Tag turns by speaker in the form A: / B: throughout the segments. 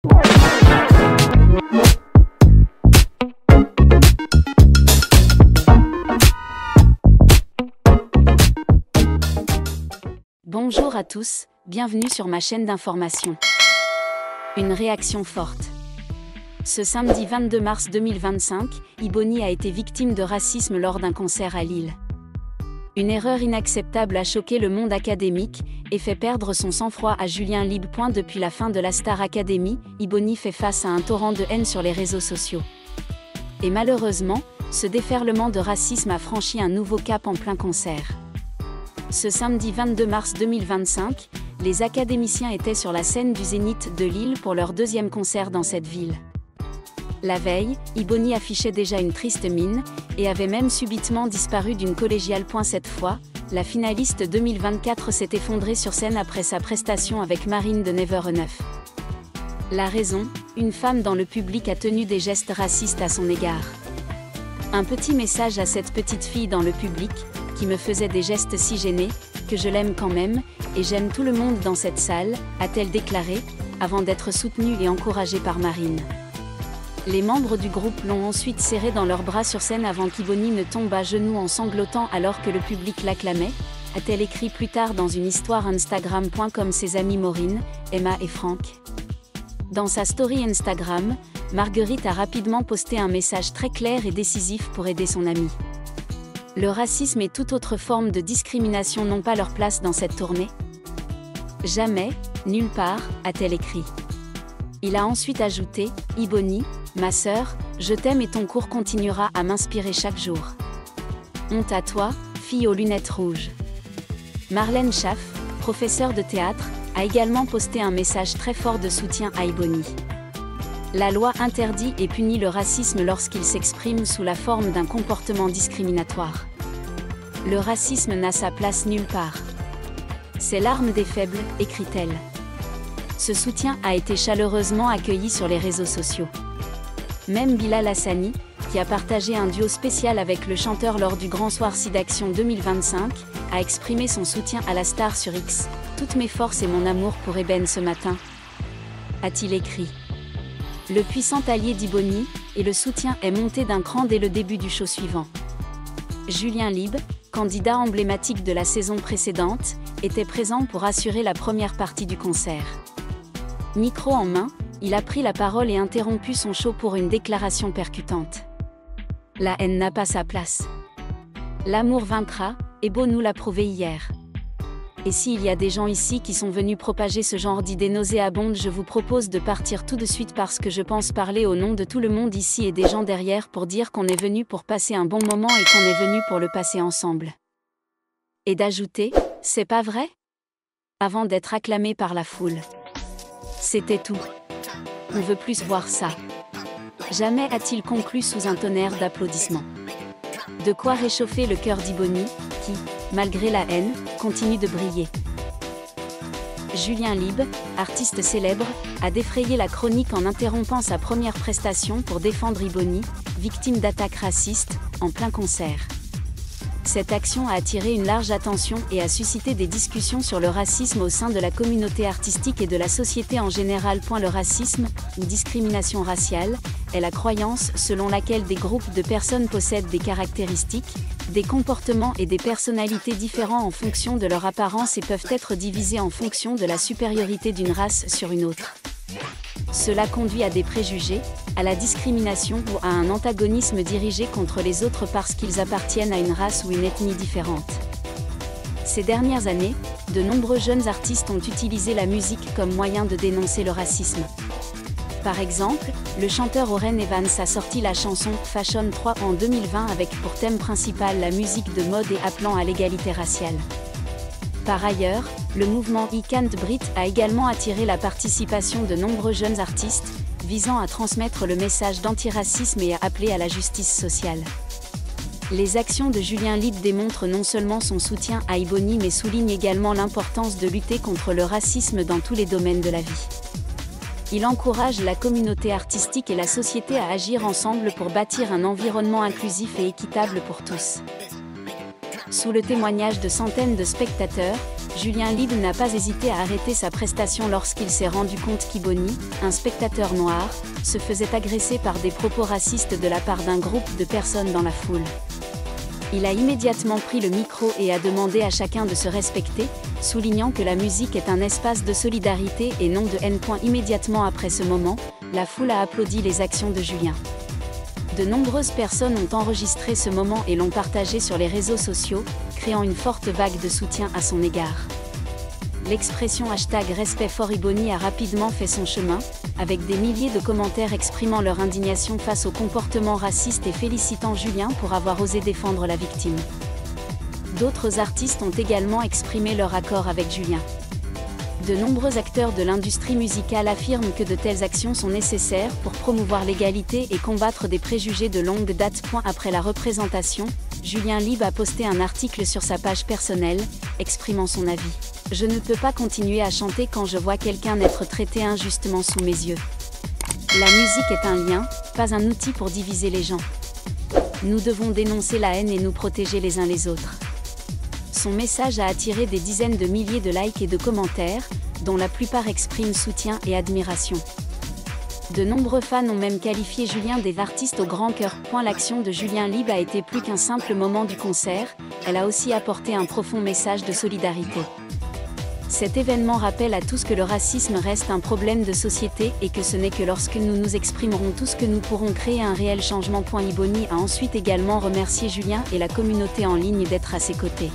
A: Bonjour à tous, bienvenue sur ma chaîne d'information. Une réaction forte. Ce samedi 22 mars 2025, Ibony a été victime de racisme lors d'un concert à Lille. Une erreur inacceptable a choqué le monde académique et fait perdre son sang-froid à Julien Lieb. Depuis la fin de la Star Academy, Ibony fait face à un torrent de haine sur les réseaux sociaux. Et malheureusement, ce déferlement de racisme a franchi un nouveau cap en plein concert. Ce samedi 22 mars 2025, les académiciens étaient sur la scène du Zénith de Lille pour leur deuxième concert dans cette ville. La veille, Ibony affichait déjà une triste mine, et avait même subitement disparu d'une collégiale. Cette fois, la finaliste 2024 s'est effondrée sur scène après sa prestation avec Marine de Never Enough. La raison, une femme dans le public a tenu des gestes racistes à son égard. Un petit message à cette petite fille dans le public, qui me faisait des gestes si gênés, que je l'aime quand même, et j'aime tout le monde dans cette salle, a-t-elle déclaré, avant d'être soutenue et encouragée par Marine. Les membres du groupe l'ont ensuite serrée dans leurs bras sur scène avant qu'Ibony ne tombe à genoux en sanglotant alors que le public l'acclamait, a-t-elle écrit plus tard dans une histoire Instagram. Comme ses amis Maureen, Emma et Franck. Dans sa story Instagram, Marguerite a rapidement posté un message très clair et décisif pour aider son amie. Le racisme et toute autre forme de discrimination n'ont pas leur place dans cette tournée. Jamais, nulle part, a-t-elle écrit. Il a ensuite ajouté, Ibony, ma sœur, je t'aime et ton cours continuera à m'inspirer chaque jour. Honte à toi, fille aux lunettes rouges. Marlène Schaff, professeure de théâtre, a également posté un message très fort de soutien à Ibony. La loi interdit et punit le racisme lorsqu'il s'exprime sous la forme d'un comportement discriminatoire. Le racisme n'a sa place nulle part. C'est l'arme des faibles, écrit-elle. Ce soutien a été chaleureusement accueilli sur les réseaux sociaux. Même Bilal Hassani, qui a partagé un duo spécial avec le chanteur lors du Grand Soir SIDAction 2025, a exprimé son soutien à la star sur X. « Toutes mes forces et mon amour pour Eben ce matin », a-t-il écrit. Le puissant allié d'Ibony, et le soutien est monté d'un cran dès le début du show suivant. Julien Lieb, candidat emblématique de la saison précédente, était présent pour assurer la première partie du concert. Micro en main, il a pris la parole et interrompu son show pour une déclaration percutante. La haine n'a pas sa place. L'amour vaincra, et Beau nous l'a prouvé hier. Et s'il y a des gens ici qui sont venus propager ce genre d'idées nauséabondes, je vous propose de partir tout de suite parce que je pense parler au nom de tout le monde ici et des gens derrière pour dire qu'on est venu pour passer un bon moment et qu'on est venu pour le passer ensemble. Et d'ajouter, c'est pas vrai ? Avant d'être acclamé par la foule. C'était tout. On veut plus voir ça. Jamais a-t-il conclu sous un tonnerre d'applaudissements. De quoi réchauffer le cœur d'Ibony, qui, malgré la haine, continue de briller. Julien Lieb, artiste célèbre, a défrayé la chronique en interrompant sa première prestation pour défendre Ibony, victime d'attaques racistes, en plein concert. Cette action a attiré une large attention et a suscité des discussions sur le racisme au sein de la communauté artistique et de la société en général. Le racisme, ou discrimination raciale, est la croyance selon laquelle des groupes de personnes possèdent des caractéristiques, des comportements et des personnalités différents en fonction de leur apparence et peuvent être divisés en fonction de la supériorité d'une race sur une autre. Cela conduit à des préjugés, à la discrimination ou à un antagonisme dirigé contre les autres parce qu'ils appartiennent à une race ou une ethnie différente. Ces dernières années, de nombreux jeunes artistes ont utilisé la musique comme moyen de dénoncer le racisme. Par exemple, le chanteur Oren Evans a sorti la chanson « Fashion 3 » en 2020 avec pour thème principal la musique de mode et appelant à l'égalité raciale. Par ailleurs, le mouvement I Can't Breathe a également attiré la participation de nombreux jeunes artistes, visant à transmettre le message d'antiracisme et à appeler à la justice sociale. Les actions de Julien Lieb démontrent non seulement son soutien à Ibony mais soulignent également l'importance de lutter contre le racisme dans tous les domaines de la vie. Il encourage la communauté artistique et la société à agir ensemble pour bâtir un environnement inclusif et équitable pour tous. Sous le témoignage de centaines de spectateurs, Julien Lieb n'a pas hésité à arrêter sa prestation lorsqu'il s'est rendu compte qu'Ibony, un spectateur noir, se faisait agresser par des propos racistes de la part d'un groupe de personnes dans la foule. Il a immédiatement pris le micro et a demandé à chacun de se respecter, soulignant que la musique est un espace de solidarité et non de haine. Immédiatement après ce moment, la foule a applaudi les actions de Julien. De nombreuses personnes ont enregistré ce moment et l'ont partagé sur les réseaux sociaux, créant une forte vague de soutien à son égard. L'expression #RespectForIbony a rapidement fait son chemin, avec des milliers de commentaires exprimant leur indignation face au comportement raciste et félicitant Julien pour avoir osé défendre la victime. D'autres artistes ont également exprimé leur accord avec Julien. De nombreux acteurs de l'industrie musicale affirment que de telles actions sont nécessaires pour promouvoir l'égalité et combattre des préjugés de longue date. Après la représentation, Julien Lieb a posté un article sur sa page personnelle, exprimant son avis. « Je ne peux pas continuer à chanter quand je vois quelqu'un être traité injustement sous mes yeux. La musique est un lien, pas un outil pour diviser les gens. Nous devons dénoncer la haine et nous protéger les uns les autres. » Son message a attiré des dizaines de milliers de likes et de commentaires, dont la plupart expriment soutien et admiration. De nombreux fans ont même qualifié Julien des artistes au grand cœur. L'action de Julien Lieb a été plus qu'un simple moment du concert, elle a aussi apporté un profond message de solidarité. Cet événement rappelle à tous que le racisme reste un problème de société et que ce n'est que lorsque nous nous exprimerons tous que nous pourrons créer un réel changement. Ibony a ensuite également remercié Julien et la communauté en ligne d'être à ses côtés.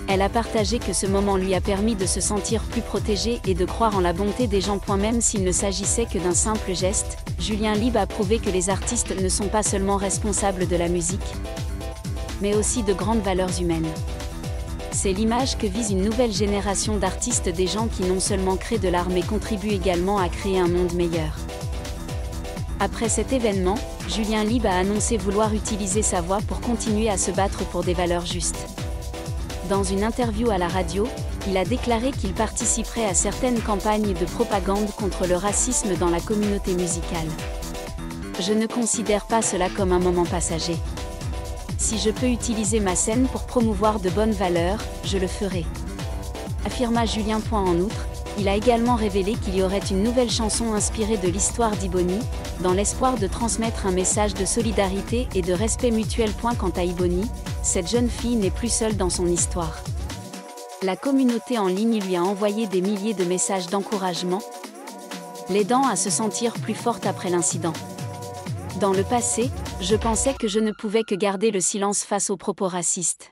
A: Elle a partagé que ce moment lui a permis de se sentir plus protégé et de croire en la bonté des gens. Même s'il ne s'agissait que d'un simple geste, Julien Lieb a prouvé que les artistes ne sont pas seulement responsables de la musique, mais aussi de grandes valeurs humaines. C'est l'image que vise une nouvelle génération d'artistes, des gens qui non seulement créent de l'art mais contribuent également à créer un monde meilleur. Après cet événement, Julien Lieb a annoncé vouloir utiliser sa voix pour continuer à se battre pour des valeurs justes. Dans une interview à la radio, il a déclaré qu'il participerait à certaines campagnes de propagande contre le racisme dans la communauté musicale. « Je ne considère pas cela comme un moment passager. Si je peux utiliser ma scène pour promouvoir de bonnes valeurs, je le ferai », affirma Julien. En outre, il a également révélé qu'il y aurait une nouvelle chanson inspirée de l'histoire d'Ibony, dans l'espoir de transmettre un message de solidarité et de respect mutuel. Quant à Ibony, cette jeune fille n'est plus seule dans son histoire. La communauté en ligne lui a envoyé des milliers de messages d'encouragement, l'aidant à se sentir plus forte après l'incident. Dans le passé, je pensais que je ne pouvais que garder le silence face aux propos racistes.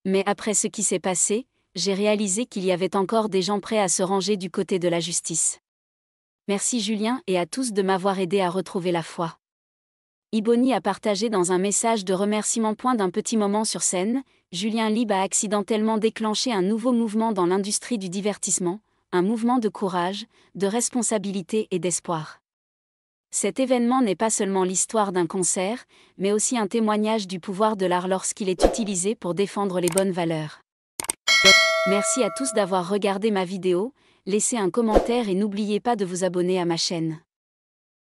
A: Mais après ce qui s'est passé, j'ai réalisé qu'il y avait encore des gens prêts à se ranger du côté de la justice. Merci Julien et à tous de m'avoir aidé à retrouver la foi. Ibony a partagé dans un message de remerciement. D'un petit moment sur scène, Julien Lieb a accidentellement déclenché un nouveau mouvement dans l'industrie du divertissement, un mouvement de courage, de responsabilité et d'espoir. Cet événement n'est pas seulement l'histoire d'un concert, mais aussi un témoignage du pouvoir de l'art lorsqu'il est utilisé pour défendre les bonnes valeurs. Merci à tous d'avoir regardé ma vidéo, laissez un commentaire et n'oubliez pas de vous abonner à ma chaîne.